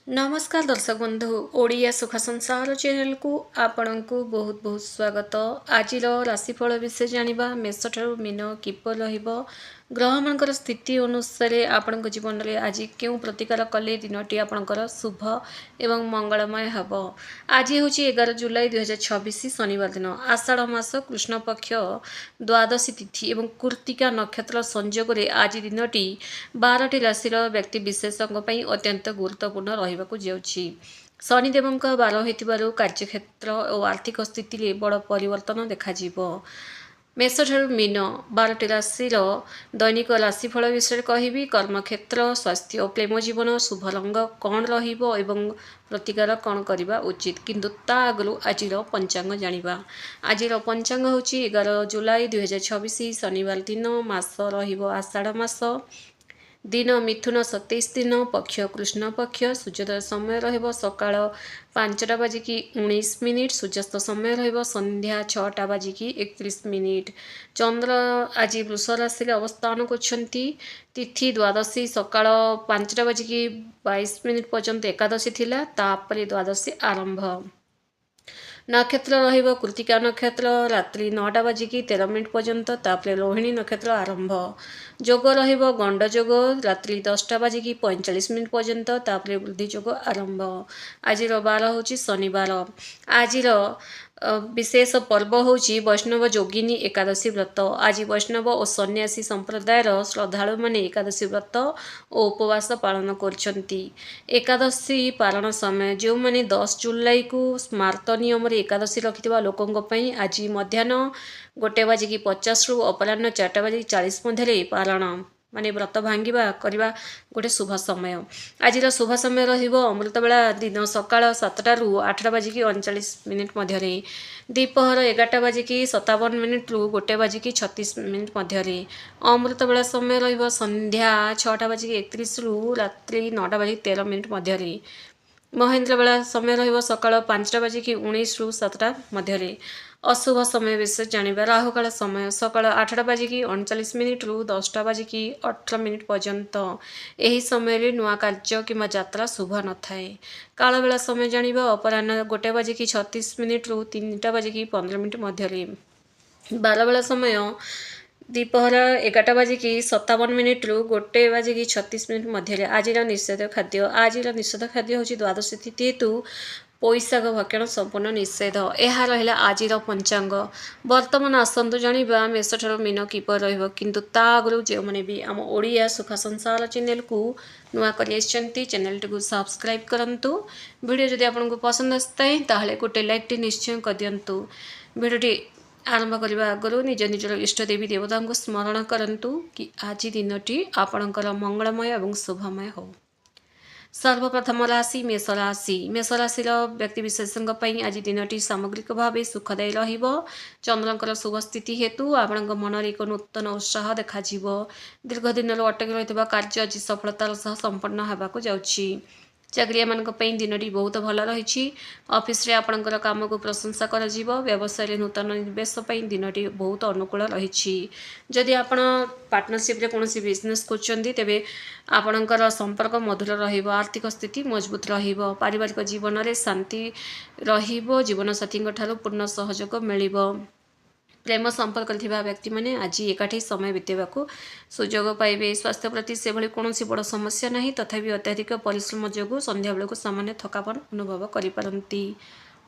नमस्कार दर्शक बंधु ओडिया सुख संसार चैनल को आपण को बहुत बहुत स्वागत। आज राशिफल विषय जानिबा मेष ठारू मीन किपर रहिबो ग्रह मानकर स्थिति अनुसार आपण जीवन में आज क्यों प्रतिकार कले दिनटी आपणकर शुभ एवं मंगलमय हब। आज हूँ 11 जुलाई 2026 शनिवार दिन आषाढ़ मास कृष्ण पक्ष द्वादशी तिथि एवं कृत्तिका नक्षत्र संयोग रे आज दिनटी 12टी राशि व्यक्ति विशेषों अत्यंत गुरुत्वपूर्ण रहिबाकु जाउछि। शनिदेवଙ୍କ ବାର ହୋଇଥିବାରୁ କାର୍ଯ୍ୟକ୍ଷେତ୍ର ଓ ଆର୍ଥିକ ସ୍ଥିତିରେ ବଡ଼ ପରିବର୍ତ୍ତନ ଦେଖାଯିବ। मेषठाରୁ मीन 12टी राशिर दैनिक राशिफल विषय कहबी। कर्मक्षेत्र स्वास्थ्य और प्रेम जीवन शुभ रंग कौन रहिबो एवं प्रतिकार कौन करबा उचित किंतु ता आगु आज पंचांग जानिबा। आज पंचांग होछि 11 जुलाई 2026 शनिवार दिन मास रहिबो आषाढ़ मास दिन मिथुन 27 दिन पक्ष कृष्ण पक्ष सूर्योदय समय रहिबो सकाळ 5टा बाजिकी 19 मिनिट सूर्यास्त समय रहिबो संध्या 6टा बाजिकी 31 मिनिट। चंद्र आज वृष राशि अवस्थान करछंती। तिथि द्वादशी सकाळ 5टा बाजिकी 22 मिनिट पर्यंत एकादशी थिला तापरे द्वादशी आरंभ। नक्षत्र रहिबो कृत्तिका नक्षत्र रात्रि 9टा बाजिकी 13 मिनिट पर्यंत तापरे रोहिणी नक्षत्र आरंभ। जोग रहिबो गंड जोग रात्रि 10टा बाजिकी 45 मिनिट पर्यंत तापरे वृद्धि जोग आरंभ। आज बार होची शनिवार। आज विशेष पर्व होची वैष्णव जोगिनी एकादशी व्रत। आज वैष्णव और सन्यासी संप्रदायर श्रद्धालु माने एकादशी व्रत और उपवास पालन करछंती। एकादशी पारण समय जो माने 10 जुलाई को स्मार्त नियम रे एकादशी रखिथिबा लोकंग पई आज मध्याह्न 1 बाजिकी 50 रु अपराह्न 4टा बाजिकी 40 मध्यरे पारण माने व्रत भांगिबा करबा गोटे शुभ समय। आज शुभ समय रहिबो अमृत बेला दिन सकाळ 7टा रु 8टा बाजिकी 39 मिनिट मध्यरे दीपहर 11टा बाजिकी 57 मिनिट रु 1 बाजिकी 36 मिनिट मध्यरे अमृत बेला समय रहिबो संध्या 6टा बाजिकी 31 रु रात्रि 9टा बाजिकी 13 मिनिट मध्यरे महेंद्र बेला समय रहिबो सकाळ 5टा बाजिकी 19 रु 7टा मध्यरे। अशुभ समय विषय जानिबा राहुकाल समय सकाळ 8टा बाजिकी 39 मिनिट रु 10टा बाजिकी 18 मिनिट पर्यंत एही समय रे नुआ कार्य किंवा यात्रा शुभ न थाए। काल बेला समय जानिबा अपराह्न 1 बाजिकी 36 मिनिट रु 3टा बाजिकी 15 मिनिट मध्यरे। बार बेला समय दीपहर 11टा बाजिकी 57 मिनिट रु 1 बाजिकी 36 मिनिट मध्यरे। आज निषेध खाद्य आज निषेध खाद्य होची द्वादशी तिथि हेतु पोईशाक भक्षण संपूर्ण निषेध। यह रहा आज पंचांग। वर्तमान आसतु जानिबा मेष ठारू मीन किपर रहिबो किंतु ता आगु जो माने भी आम ओडिया सुख संसार चैनल को नुआ करि आछंती चैनल को सब्सक्राइब करंतु। वीडियो जदि आपको पसंद आए ताहले गोटे लाइक टी निश्चय कर दियंतु। वीडियोटी आरंभ करने आगु निज निजर इष्ट देवी देवता को स्मरण करंतु कि आज दिनटी आपणकर मंगलमय और शुभमय हो। सर्वप्रथम राशि मेष राशि। मेष राशि व्यक्ति विशेषज्ञ आज दिनटी सामग्रिक भाव सुखदायी रहिबो। चंद्रंकर शुभ स्थिति हेतु आपण मन एक नूतन उत्साह देखा दीर्घ दिन अटकी रही कार्य आज सफलतार सह संपन्न होगाक जाउछि। चाकरिया मान दिनटी बहुत भल रही। ऑफिस रे आपणकर काम को प्रशंसा कर व्यवसाय नूतन निवेश दिनटी बहुत अनुकूल रही। जदि आपण पार्टनरशिप रे कौन बिजनेस करछंती तेबे आपणकर संपर्क मधुर रहिबो। आर्थिक स्थिति मजबूत रहिबो। पारिवारिक जीवन में शांति रहिबो। जीवन साथी ठारू पूर्ण सहयोग मिलिबो। प्रेम संपर्क व्यक्ति माने आज एकाठी समय बितेबाकू सुजोग पाइबे। स्वास्थ्य प्रति से भली कौन बड़ समस्या नहीं तथापि अत्याधिक परिश्रम जो संध्या बेलू सामान्य थकापन अनुभव करिपारंती।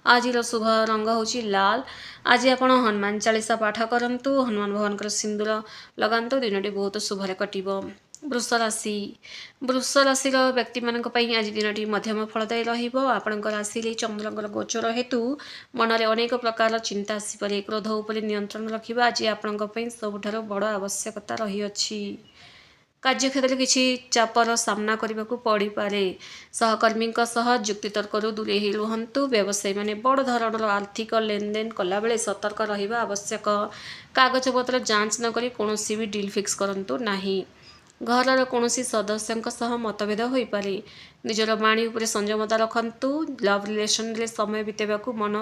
आज शुभ रंग होची लाल। आज आपण हनुमान चालीसा पाठ करंतु। हनुमान भगवान सिंदूर लगांतु। दिनटी बहुत शुभरे कटिबो। वृष राशि। वृष राशि व्यक्ति मानक पई आज दिनटी मध्यम फलदायी रहिबो। आपणकर राशि रे चंद्रंकर गोचर हेतु मन में अनेक प्रकार चिंता आसीपरे। क्रोध उपर नियंत्रण रखिबा आज आपणक पई सबुठारो बड़ आवश्यकता रही अछि। कार्यक्षेत्र किछि चापर सामना करबाकू पड़ी पारे। सहकर्मी सह युक्तितर्करू दूरे ही रुहंतु। व्यवसायी माने बड़ धरणर आर्थिक लेनदेन कला बेले सतर्क रहिबा आवश्यक। कागजपत्र जांच न करी कोनोसी भी डील फिक्स करंतु नाही। घर कौन सदस्यों सह मतभेद हो पारे। निजर वाणी उपरे संयमता रखंतु। लव रिलेशन रे समय बितेबाकू मन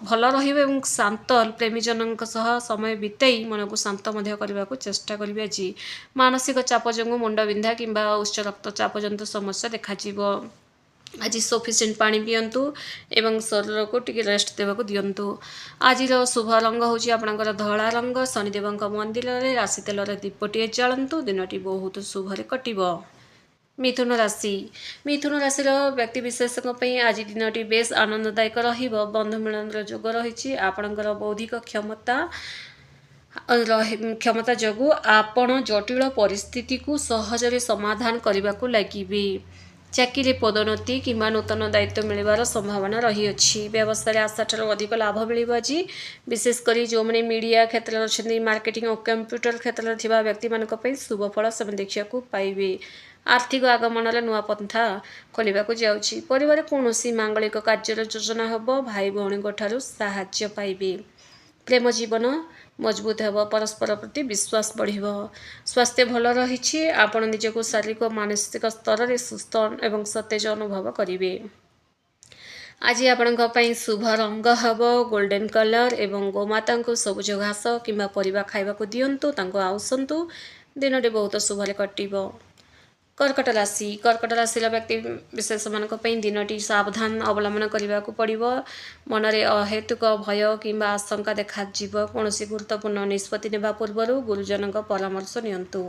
भल रहिबो। शांत प्रेमीजन सह समय बिताई मन को शांत करने को चेष्टा करिवे। आज मानसिक चाप जो मुंड बिंधा किंबा उच्च रक्तचाप जनित समस्या देखा आज सफिशिएंट पानी पियंतु एवं शरीर को टिके रेस्ट देवाक दियंतु। आज शुभ रंग होची आपणकर धला रंग। शनिदेव मंदिर में राशि तेल दीपटे जालतु। दिनटी बहुत शुभरे कटिबो। मिथुन राशि व्यक्ति विशेष आज दिनटी बेस आनंददायक रहिबो। बंधु मिलन जोग रही। आपणकर बौद्धिक क्षमता जोगु आपण जटिल परिस्थिति को सहजरे समाधान करने को लगे। चाकरी पदोन्नति किंवा नूतन दायित्व मिलवार संभावना रही अछि। व्यवसाय आशा ठार अधिक लाभ मिल। आज विशेषकर जो मैंने मीडिया क्षेत्र में मार्केटिंग और कंप्यूटर क्षेत्र में व्यक्ति मानी शुभफल से देखा पाइबे। आर्थिक आगमन नुआ पंथा खोलने को जाऊँगी। परिवार कौन मांगलिक कार्य योजना हम। भाई भौणी साहाय्य पाइबे। प्रेम जीवन मजबूत हो। परस्पर प्रति विश्वास बढ़। स्वास्थ्य भल रही। आपण निजक शारीरिक और मानसिक स्तर में सुस्थ एवं सतेज अनुभव करेंगे। आज आपण शुभ रंग हम गोल्डन कलर एवं गोमाता को सबुज घास किंबा परिबा खाइबा दियंतु। आउसंतु। दिनटी बहुत शुभरे कटिबो। कर्कट राशि व्यक्ति विशेष मान दिनटी सावधान अवलंबन करने को पड़ो। मनरे अहेतुक भय किंबा आशंका देखा कौन गुरुत्वपूर्ण निष्पत्ति नेबा पूर्व गुरुजन परामर्श नियंतु।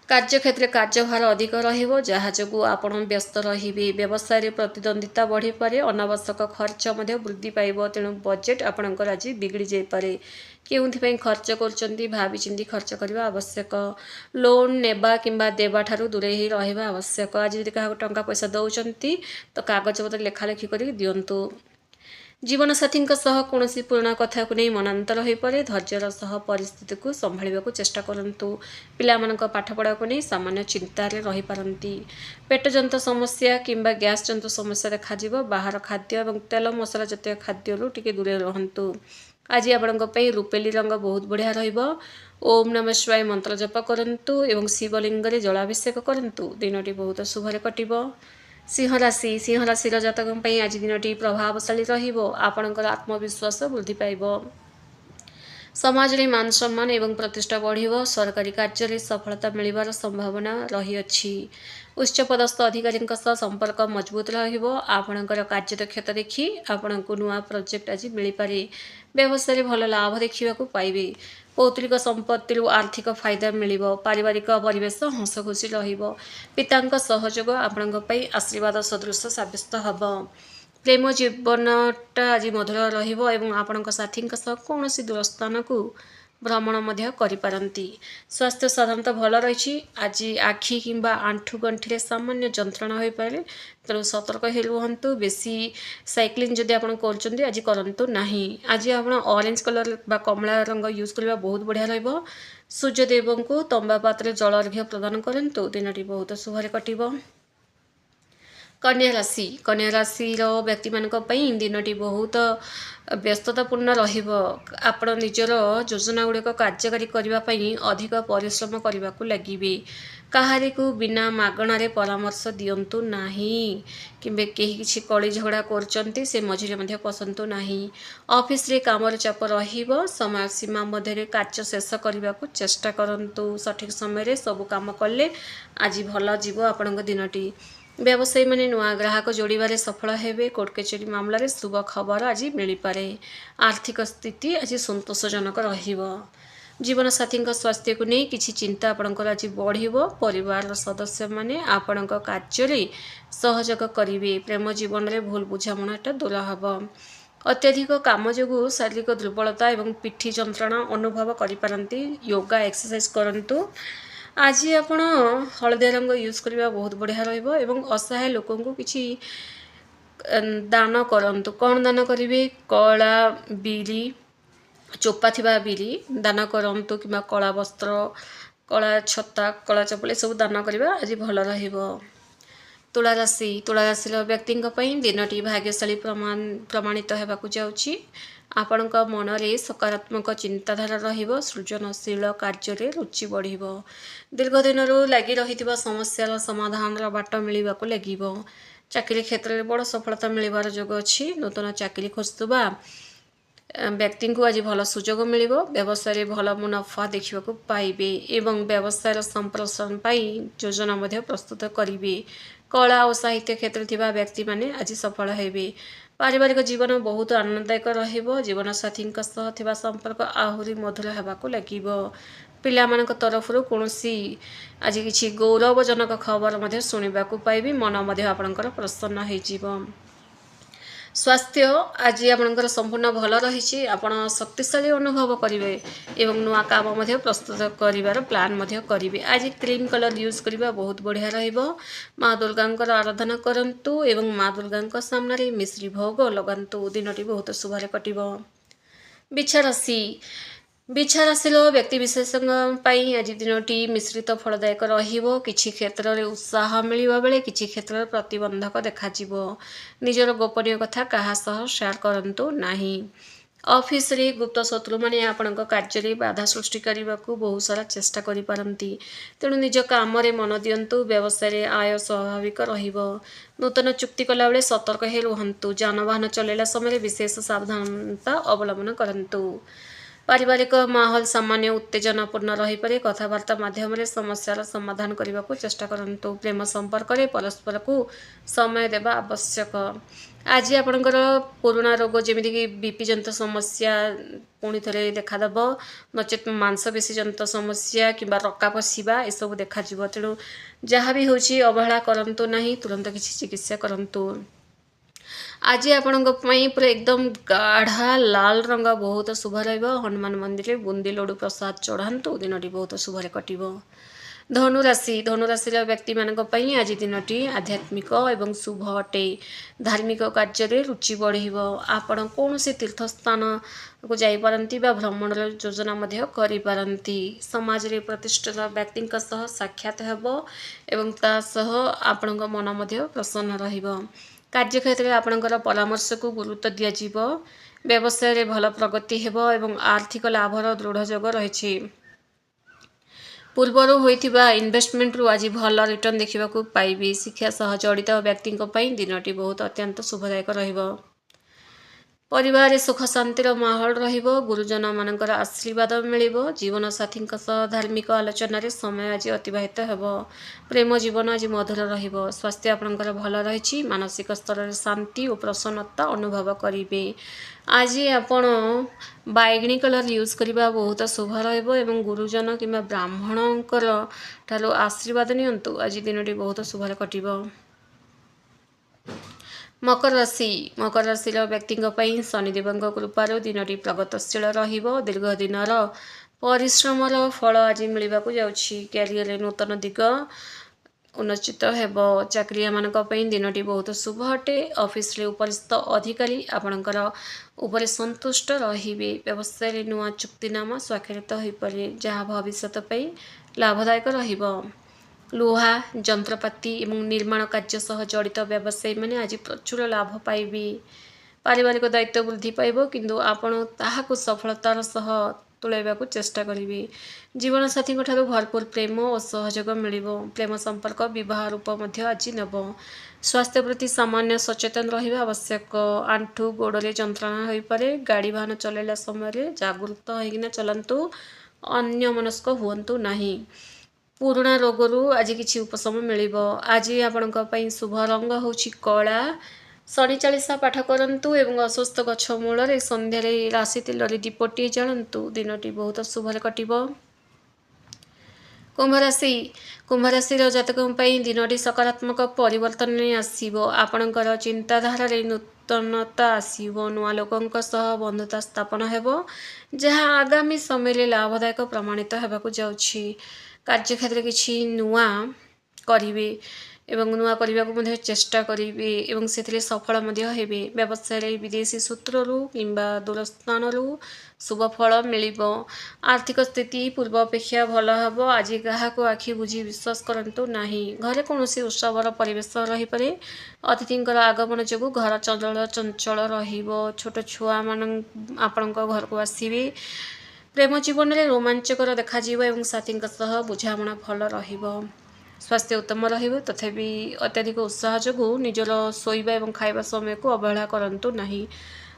कार्यक्षेत्र कार्यभार अधिक रहिबो। जहाँ जोगु आपण व्यस्त रहिबे। व्यवसाय प्रतिद्वंदिता बढ़ी पारे। अनावश्यक खर्च मध्य वृद्धि पाइबो। तेणु बजेट आपणकर आज बिगड़ी जाई पारे। केउंथि खर्च करचंती भावी चिंती खर्च करबा आवश्यक। लोन नेबा किंबा देबा ठारू दूरे ही रहिबा आवश्यक। आज यदि काहा टंका पैसा दउचंती तो कागज पत्र लेखालेखी करी दियंतु। जीवन साथी कौन पुराणा कथा को नहीं मनांतर हो पारे। धैर्यर सह परिस्थिति को संभाळा को चेष्टा करंतु। पिलामानक पाठपढ़ा को नहीं सामान्य चिंतार रही पारंती। पेट जंत समस्या किंबा गैस जंत समस्या देखा बाहर खाद्य और तेल मसला जातीय खाद्य टिके दूरे रहंतु। आज आपण रूपेली रंग बहुत बढ़िया रहिबो। ओम नमः शिवाय मंत्र जप करंतु एवं शिवलिंग रे जलाभिषेक करंतु। दिनटी बहुत शुभरे कटिबो। सिंह राशि जातक आज दिनटी प्रभावशाली रहिबो। आपणकर आत्मविश्वास वृद्धि पाइबो। समाज रे मान सम्मान एवं प्रतिष्ठा बढ़िबो। सरकारी कार्य रे सफलता मिलिबार संभावना रही अछि। उच्च पदस्थ अधिकारी संपर्क मजबूत रहिबो। आपणकर कार्यदक्षता देखि आपणको नुआ प्रोजेक्ट आज मिल पारे। व्यवसाय भल लाभ देखा पाइबे। पौतृक संपत्ति आर्थिक फायदा मिलिबो। पारिवारिक परिवेश हस खुशी रहिबो। पितांक सहयोग आपणको आशीर्वाद सदृश साब्यस्त हबो। प्रेम जीवनटा आज मधुर रहिबो एवं आपणको साथी कौन दूर स्थान को भ्रमण मध्य करिपारंती। स्वास्थ्य साधारणतः भल रही। आज आखि किंबा आंठु गंठी सामान्य जंत्रणा हो पारे। तेणु सतर्क ही रुहंतु। बेसी साइक्लिंग जदि आप करछंती आज करंतु नाही। आज आप ऑरेंज कलर बा कमला रंग यूज करबा बहुत बढ़िया रहिबो। सूर्यदेव को तंबा पात्र जल अर्घ्य प्रदान करंतु। दिनटी बहुत शुभरे कटिबो। कन्या राशि व्यक्ति मानक दिनटी बहुत व्यस्ततापूर्ण रहिबो। आपण निजर योजना गुड़िक कार्यकारी करने अधिक परिश्रम करने को लगे। काहारी को बिना मागणार परामर्श दियंतु नाही। किंबे केही किछि कली झगड़ा करचंती से मझिरे मध्य पसंतु नाही। ऑफिस रे कामर चाप रहिबो। समय सीमा मध्य कार्य शेष करने को चेष्टा करंतु। सठिक समय रे सब काम कले आज भल जीवो आपणक दिनटी। व्यवसायी माने नुआ ग्राहक जोड़बार सफल हेबे। कोर्ट कचेरी मामला रे शुभ खबर आज मिल पारे। आर्थिक स्थिति आज संतोषजनक रहिबो। जीवन साथी स्वास्थ्य को नहीं किछि चिंता आपणकर आज बढ़िबो। परिवार सदस्य माने आपणक कार्य रे सहयोग करिवे। प्रेम जीवन रे भूल बुझामणाटा दूर हबो। अत्यधिक काम जोगु शारीरिक दुर्बलता एवं पिठी जंत्रणा अनुभव करिपारंती। योगा एक्सरसाइज करंतु। आज आपण हलदिया रंग यूज करबा बहुत बढ़िया रहिबो एवं असहाय लोकों को किछि दान करंतु। कौन दान करिवे? कला बिरी चोपा थिबा बिरी दान करंतु किंबा कला वस्त्र कला छता कला चपल सब दान करबा आज भल रहिबो। तुला राशि व्यक्ति दिनटी भाग्यशाली प्रमाणित होगा जाउछि। आपणक मन रे सकारात्मक चिंताधारा रहिबो। सृजनशील कार्य रुचि बढ़िबो। दीर्घ दिन लगी रही समस्यार समाधान बाट मिलवा को लगिबो। चाकरी क्षेत्र में बड़ सफलता मिलबार जोग अछि। नूतन चाकरी खोजुवा व्यक्ति को आज भल सुजोग मिलिबो। व्यवसाय भल मुनाफा देखा पाइबे एवं व्यवसाय संप्रसारण योजना प्रस्तुत करिवे। कला और साहित्य क्षेत्र थिबा व्यक्ति माने आज सफल हेबे। पारिवारिक जीवन बहुत आनंददायक रहिबो। जीवन साथी सह थिबा संपर्क आहुरी मधुर हेबाकू लागिबो। पिलामानक तरफरु कोनोसी आज किछि गौरवजनक खबर मध्य शुणिबाकू पाइबे। मन मध्य आपणकर प्रसन्न हेजिबो। स्वास्थ्य आज आपणकर संपूर्ण भल रही। आपण शक्तिशाली अनुभव करेंगे एवं नुआ काम मध्य प्रस्तुत करिवार प्लान मध्य करेंगे। आज क्रीम कलर यूज करबा बहुत बढ़िया रहिबो। माँ दुर्गांकर आराधना करंतु एवं माँ दुर्गांक सामने मिश्री भोग लगांतु। दिनटी बहुत शुभरे कटिबो। बिछा राशि बिछा राशि व्यक्ति विशेष आज दिनटी मिश्रित फलदायक रहिबो। किछि क्षेत्र में उत्साह मिलिबा बेले किछि क्षेत्र में प्रतिबंधक देखाजिबो। निजर गोपनीय कथा कहा सह शेयर करंतु नाही। ऑफिस रे गुप्त शत्रु माने आपणक कार्य रे बाधा सृष्टि करने को बहुत सारा चेष्टा करि पारंती। तेणु निज काम रे मन दियंतु। व्यवसाय रे आय स्वाभाविक रहिबो। नूतन चुक्ति कला बेले सतर्क हे रुहंतु। जानवाहन चलेला समय विशेष सावधानता अवलंबन करंतु। पारिवारिक माहौल सामान्य उत्तेजनापूर्ण रही पारे। कथबार्ता माध्यम समस्यार समाधान करने को चेष्टा करंतु। प्रेम संपर्क में परस्पर को समय देवा आवश्यक। आज आपणकर पुराणा रोग जमीक बीपी जनित समस्या पुणी थे देखादेव। नचेत मांसपेशी जनित समस्या कि रका पशिबा एसबू देखा। तेणु जहाँ भी होची अवहेला करंतु नहीं। तुरंत किसी चिकित्सा करंतु। आज आपण पूरा एकदम गाढ़ा लाल रंग बहुत शुभ रहिबो। हनुमान मंदिर में बुंदी लड्डू प्रसाद चढ़ातु। दिनटी बहुत शुभरे कटिबो। धनुराशि व्यक्ति मानक पई आज दिनटी आध्यात्मिक एवं शुभ अटे। धार्मिक कार्य रुचि बढ़िबो। आपण कौनसी तीर्थ स्थान को जाई पारंती बा भ्रमण योजना मध्य करि पारंती। समाज रे प्रतिष्ठित व्यक्ति सह साक्षात हेबो एवं ता सह आपणक मन मध्य प्रसन्न रहिबो। कार्यक्षेत्र में आपणकर परामर्श को गुरुत्व दिज्व। व्यवसाय रे भल प्रगति हेबो एवं आर्थिक लाभर दृढ़ जोग रही। पूर्वर होइथिबा इन्वेस्टमेंट रु आज भल रिटर्न देखा पाइबे। शिक्षा सह जड़ित व्यक्ति दिनटी बहुत अत्यंत शुभदायक रहिबो। परिवार सुख शांतिर माहौल रहिबो। गुरुजन मानकर आशीर्वाद मिलिबो। जीवन साथी सह धार्मिक आलोचना रे समय आज अतिबाहित हेबो। प्रेम जीवन आज मधुर रहिबो। स्वास्थ्य आपणकर भल रही। मानसिक स्तर रे शांति और प्रसन्नता अनुभव करिवे। आज आपण बैगनी कलर यूज करबा बहुत शुभ रहिबो एवं गुरुजन किंबा ब्राह्मणकर ठारो आशीर्वाद नियंतु। आज दिनटी बहुत शुभरे कटिबो। मकर राशि व्यक्ति शनिदेव कृपार दिनटी प्रगतशील रहिबो। दीर्घ दिनर परिश्रमर फल आज मिलवा जाउछि। कैरियर नूतन दिग उन्नचित हेबो। चाकरिया मानक दिनटी बहुत शुभ अटे। ऑफिस रे उपरिस्थ अधिकारी आपणकर उपरे संतुष्ट रहिबे। व्यवसाय नुआ चुक्तिनामा स्वाक्षरित हो पारे जहाँ भविष्य पई लाभदायक रहिबो। लुहा जंत्रपाति एवं निर्माण कार्य सह जड़ित व्यवसायी माने आज प्रचुर लाभ पाइबे। पारिवारिक दायित्व वृद्धि पाइबो किंतु आपण ताहाकु सफलतार सह तुलाइबाकू चेष्टा करिवे। जीवन साथी ठारू भरपूर प्रेम और सहयोग मिलिबो। प्रेम संपर्क विवाह रूप मध्य आज नेबो। स्वास्थ्य प्रति सामान्य सचेतन रहिबा आवश्यक। आंठू गोड़े जंत्रणा होई पारे। गाड़ी वाहन चलाइला समय जागरूक होइकिना चलंतु। अन्य मनस्क हुअंतु नाही। पुराणा रोगरू आज किछि उपशम मिलिबो। आज आपणक पई शुभ रंग होछि कला। शनि चालीसा पाठ करंतु एवं अस्वस्थ गछ मूल संध्या राशि तेल दीपटी जालंतु। दिनटी बहुत शुभरे कटिबो। कुंभराशि जातक दिनटी सकारात्मक परिवर्तन आसीबो। आपणकर चिंताधारा रे नूतनता आसीबो। नुआ लोकंक सह बंधुता स्थापन हेबो जहाँ आगामी समय लाभदायक प्रमाणित हेबाकू जाउछि। कार्यक्षेत्र किछि नुआ करिवे एवं नुआ करने को चेष्टा करेंगे एवं से सफल हेबे। व्यवसाय विदेशी सूत्रु किंबा दूरस्थान शुभ फल मिलिबो। आर्थिक स्थिति पूर्व अपेक्षा भल हेबो। आज क्या आखि बुझी विश्वास करंतु नाही। घरे कौनसी उत्सवर परिवेश रही पारे। अतिथिंकर आगमन जो घर चंचल चंचल रहिबो। छोट छुआ मान आपण घर को आसीबे। प्रेम जीवन में रोमांचकर देखा एवं साथी सह बुझामणा भल रहिबो। स्वास्थ्य उत्तम रहिबो तथापि अत्याधिक उत्साह जो निजर शोइबा एवं खाइबा समय को अवहेला करंतु नाही।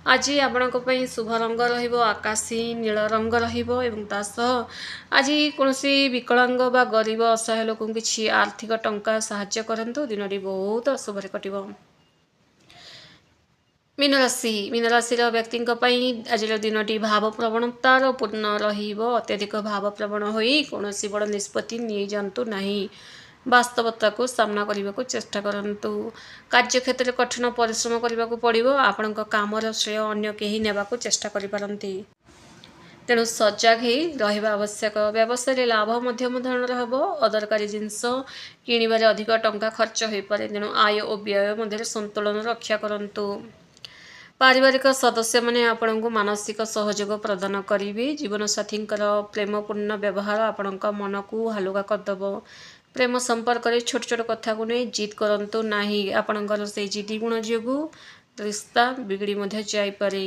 आज आपणक पई शुभ रंग रहिबो आकाशी नील रंग रहिबो एवं ता सह आज कोनोसी विकलांग बा गरीब असहाय लोक किछि आर्थिक टंका साहाय्य करंतु दिनटी बहुत शुभरे कटिबो। मीन राशि व्यक्ति आज दिनटी भाव प्रवणतार पूर्ण रहिबो। अत्यधिक भाव प्रवण होई कोनोसी बड़ निष्पत्ति नहीं जांतु नहीं। वास्तवता को सामना करने को चेष्टा करंतु। कार्य क्षेत्र में कठिन परिश्रम करने को पड़ो। आपण कामर श्रेय अन्य कहीं नेबा को चेष्टा करि पारंती। तेणु सजग ही रहा आवश्यक। व्यवसाय लाभ मध्यम धरण हम। अदरकारी जिनस किणवे अधिक टंका खर्च हो पाए। तेणु आय और व्यय मध्य संतुलन रक्षा करंतु। पारिवारिक सदस्य माने आपण को मानसिक सहयोग प्रदान करेंगे। जीवनसाथी प्रेमपूर्ण व्यवहार आपण मन को हालुका करदेव। प्रेम संपर्क में छोट छोट कथा को नहीं जिद करंतु नहीं। आपणकर से जिदी गुण जो रिश्ता बिगड़ी जापे।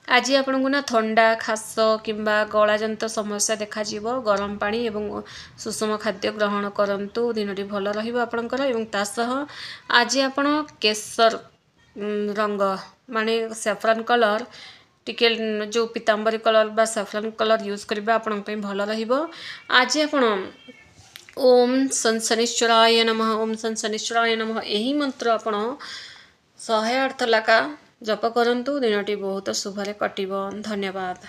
आज आपण को ना ठंडा खास किंबा गलाजंत समस्या देखा गरम पानी एवं सुषम खाद्य ग्रहण करंतु। दिनटी भल रहिबो आपणकर एवं तासह आज आपण केसर रंग माने सैफ्रन कलर टिके जो पीतांबरी कलर बा सैफ्रन कलर यूज करबा आपण पे भल रहिबो। आज आपण ओम सन शनिश्चराय नमः ओम सन शनिश्चराय नमः यही मंत्र आपण 108 लाखा जप करंतु। दिनटी बहुत शुभरे कटिबो। धन्यवाद।